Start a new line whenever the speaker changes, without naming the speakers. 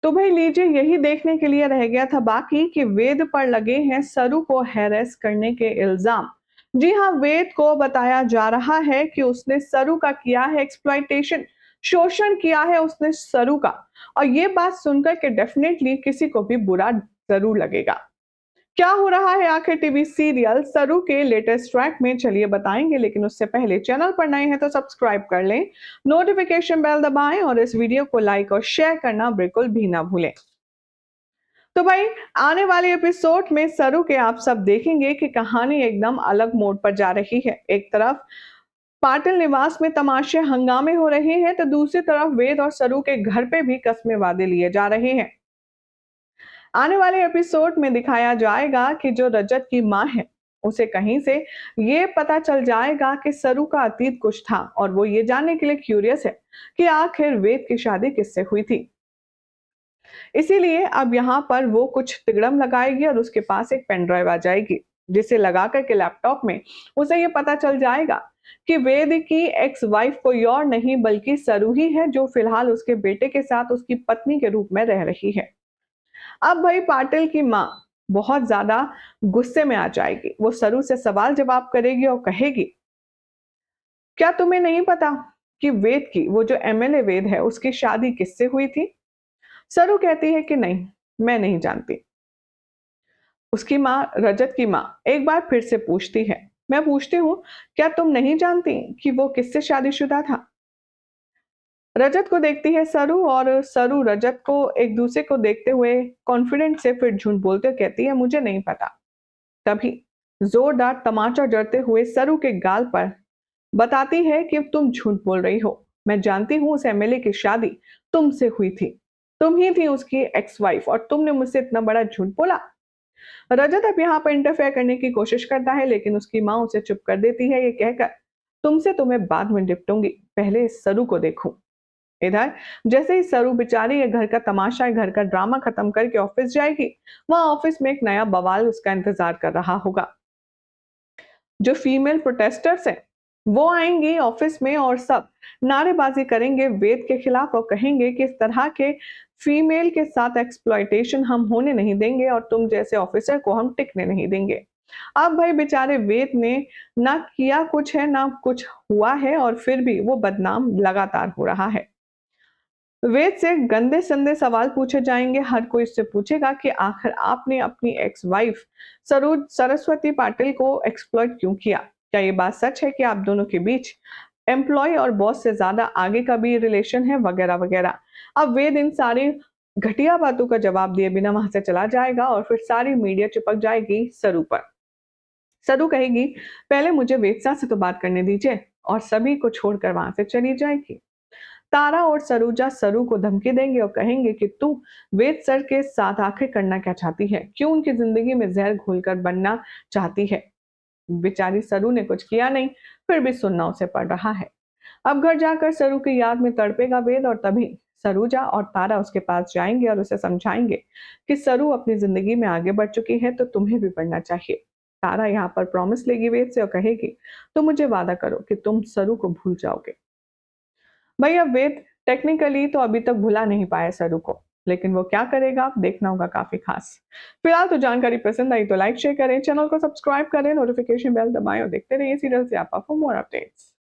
तो भाई लीजिए, यही देखने के लिए रह गया था बाकी कि वेद पर लगे हैं सरू को हैरेस करने के इल्जाम। जी हाँ, वेद को बताया जा रहा है कि उसने सरू का किया है एक्सप्लॉइटेशन, शोषण किया है उसने सरू का। और ये बात सुनकर के डेफिनेटली किसी को भी बुरा जरूर लगेगा। क्या हो रहा है आखिर टीवी सीरियल सरू के लेटेस्ट ट्रैक में, चलिए बताएंगे, लेकिन उससे पहले चैनल पर नए हैं तो सब्सक्राइब कर लें, नोटिफिकेशन बेल दबाएं और इस वीडियो को लाइक और शेयर करना बिल्कुल भी ना भूलें। तो भाई, आने वाले एपिसोड में सरू के आप सब देखेंगे कि कहानी एकदम अलग मोड़ पर जा रही है। एक तरफ पाटिल निवास में तमाशे हंगामे हो रहे हैं, तो दूसरी तरफ वेद और सरू के घर पे भी कस्में वादे लिए जा रहे हैं। आने वाले एपिसोड में दिखाया जाएगा कि जो रजत की माँ है, उसे कहीं से ये पता चल जाएगा कि सरू का अतीत कुछ था, और वो ये जानने के लिए क्यूरियस है कि आखिर वेद की शादी किससे हुई थी। इसीलिए अब यहाँ पर वो कुछ तिगड़म लगाएगी और उसके पास एक पेन ड्राइव आ जाएगी, जिसे लगा करके लैपटॉप में उसे ये पता चल जाएगा कि वेद की एक्स वाइफ कोई और नहीं बल्कि सरू ही है, जो फिलहाल उसके बेटे के साथ उसकी पत्नी के रूप में रह रही है। अब भाई, पाटिल की माँ बहुत ज्यादा गुस्से में आ जाएगी। वो सरू से सवाल जवाब करेगी और कहेगी, क्या तुम्हें नहीं पता कि वेद की, वो जो एमएलए वेद है, उसकी शादी किससे हुई थी? सरू कहती है कि नहीं, मैं नहीं जानती। उसकी माँ, रजत की माँ, एक बार फिर से पूछती है, मैं पूछती हूँ, क्या तुम नहीं जानती कि वो किससे शादीशुदा था? रजत को देखती है सरू, और सरू रजत को एक दूसरे को देखते हुए कॉन्फिडेंट से फिर झूठ बोलते हुए कहती है, मुझे नहीं पता। तभी जोरदार तमाचा जड़ते हुए सरू के गाल पर बताती है कि तुम झूठ बोल रही हो। मैं जानती हूँ उस एमएलए की शादी तुमसे हुई थी। तुम ही थी उसकी एक्स वाइफ और तुमने मुझसे इतना बड़ा झूठ बोला। रजत अब यहाँ पर इंटरफेयर करने की कोशिश करता है, लेकिन उसकी माँ उसे चुप कर देती है, ये कहकर, तुमसे तुम्हें बाद में निपटूंगी, पहले इस सरू को देखूं। इधर जैसे ही सरू बेचारी ये घर का तमाशा, घर का ड्रामा खत्म करके ऑफिस जाएगी, वहां ऑफिस में एक नया बवाल उसका इंतजार कर रहा होगा। जो फीमेल प्रोटेस्टर्स हैं, वो आएंगी ऑफिस में और सब नारेबाजी करेंगे वेद के खिलाफ और कहेंगे कि इस तरह के फीमेल के साथ एक्सप्लॉइटेशन हम होने नहीं देंगे और तुम जैसे ऑफिसर को हम टिकने नहीं देंगे। अब भाई, बेचारे वेद ने ना किया कुछ है ना कुछ हुआ है, और फिर भी वो बदनाम लगातार हो रहा है। वेद से गंदे संदे सवाल पूछे जाएंगे। हर कोई इससे पूछेगा कि आखिर आपने अपनी एक्स वाइफ सरोज सरस्वती पाटिल को एक्सप्लॉइट क्यों किया? क्या ये बात सच है कि आप दोनों के बीच एम्प्लॉय और बॉस से ज्यादा आगे का भी रिलेशन है, वगैरह वगैरह। अब वेद इन सारी घटिया बातों का जवाब दिए बिना वहां से चला जाएगा और फिर सारी मीडिया चिपक जाएगी सरू पर। सरू कहेगी, पहले मुझे वेदसा से तो बात करने दीजिए, और सभी को छोड़कर वहां से चली जाएगी। तारा और सरूजा सरू को धमकी देंगे और कहेंगे कि तू वेद सर के साथ आखिर करना क्या चाहती है, क्यों उनकी जिंदगी में जहर घोलकर बनना चाहती है। बेचारी सरू ने कुछ किया नहीं, फिर भी सुनना उसे पड़ रहा है। अब घर जाकर सरू की याद में तड़पेगा वेद, और तभी सरूजा और तारा उसके पास जाएंगे और उसे समझाएंगे कि सरू अपनी जिंदगी में आगे बढ़ चुकी है, तो तुम्हें भी बढ़ना चाहिए। तारा यहाँ पर प्रॉमिस लेगी वेद से और कहेगी, तो मुझे वादा करो कि तुम सरू को भूल जाओगे। भैया, वेद टेक्निकली तो अभी तक भुला नहीं पाया सरू को, लेकिन वो क्या करेगा देखना होगा काफी खास। फिलहाल तो जानकारी पसंद आई तो लाइक शेयर करें, चैनल को सब्सक्राइब करें, नोटिफिकेशन बेल दबाएं और देखते रहिए सीरियल से आपा फॉर मोर अपडेट्स।